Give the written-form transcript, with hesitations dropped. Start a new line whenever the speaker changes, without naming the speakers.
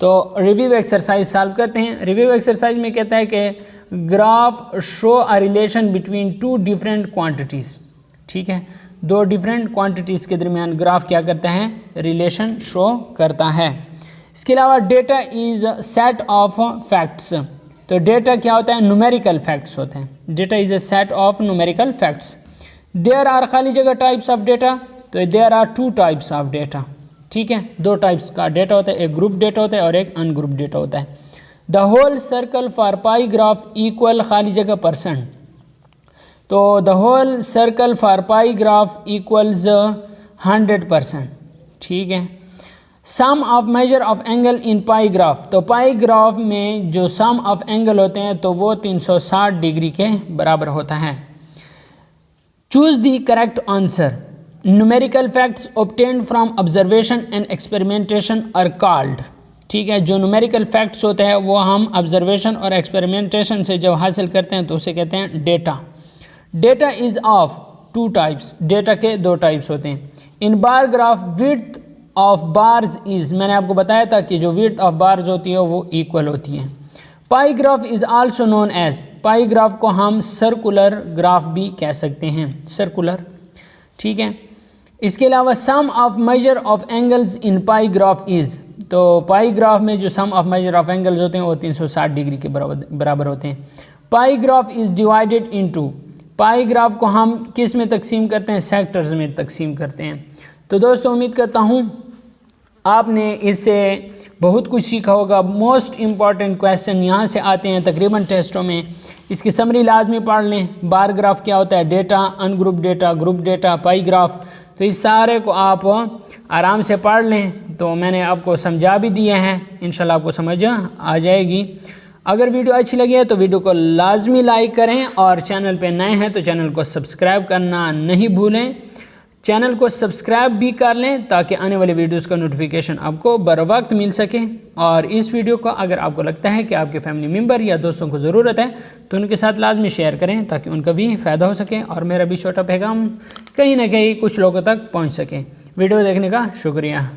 तो review exercise solve करते हैं। रिव्यू एक्सरसाइज में कहता है कि graph show a relation between two different quantities. ठीक है, दो डिफरेंट क्वांटिटीज़ के दरमियान ग्राफ क्या करता है, रिलेशन शो करता है। इसके अलावा data is set of facts. तो डेटा क्या होता है, न्यूमेरिकल फैक्ट्स होते हैं। Data is a set of numerical facts. There are खाली जगह टाइप्स ऑफ डेटा, तो there are two types of data. ठीक है, दो टाइप्स का डेटा होता है, एक ग्रुप डेटा होता है और एक अनग्रुप डेटा होता है। The whole circle for pie graph equal खाली जगह परसेंट। तो the whole circle for pie graph equals 100%। ठीक है, sum of measure of angle in pie graph. तो पाई ग्राफ में जो सम ऑफ एंगल होते हैं तो वो 360 डिग्री के बराबर होता है। Choose the correct answer. Numerical facts obtained from observation and experimentation are called. ठीक है, जो न्यूमेरिकल फैक्ट्स होते हैं वो हम ऑब्जर्वेशन और एक्सपेरिमेंटेशन से जब हासिल करते हैं तो उसे कहते हैं data. Data is of two types. Data के दो टाइप्स होते हैं। In bar graph width of bars is, मैंने आपको बताया था कि जो विड्थ ऑफ बार्स होती है वो इक्वल होती है। Pie graph is also known as, pie graph को हम सर्कुलर ग्राफ भी कह सकते हैं, सर्कुलर। ठीक है, इसके अलावा sum of measure of angles in pie graph is, तो पाई ग्राफ में जो sum of measure of angles होते हैं वो 360 डिग्री के बराबर होते हैं। Pie graph is divided into, pie graph को हम किस में तकसीम करते हैं, सेक्टर्स में तकसीम करते हैं। तो दोस्तों उम्मीद करता हूँ आपने इससे बहुत कुछ सीखा होगा। मोस्ट इम्पॉर्टेंट क्वेश्चन यहाँ से आते हैं तकरीबन टेस्टों में। इसकी समरी लाजमी पढ़ लें। बार ग्राफ क्या होता है, data, ungroup data, group data, pie graph, तो इस सारे को आप आराम से पढ़ लें। तो मैंने आपको समझा भी दिए हैं, इंशाल्लाह आपको समझ आ जाएगी। अगर वीडियो अच्छी लगी है तो वीडियो को लाजमी लाइक करें और चैनल पे नए हैं तो चैनल को सब्सक्राइब करना नहीं भूलें। चैनल को सब्सक्राइब भी कर लें ताकि आने वाले वीडियोस का नोटिफिकेशन आपको बर वक्त मिल सके। और इस वीडियो को अगर आपको लगता है कि आपके फैमिली मेम्बर या दोस्तों को ज़रूरत है तो उनके साथ लाजमी शेयर करें ताकि उनका भी फ़ायदा हो सके और मेरा भी छोटा पैगाम कहीं ना कहीं कुछ लोगों तक पहुंच सके। वीडियो देखने का शुक्रिया।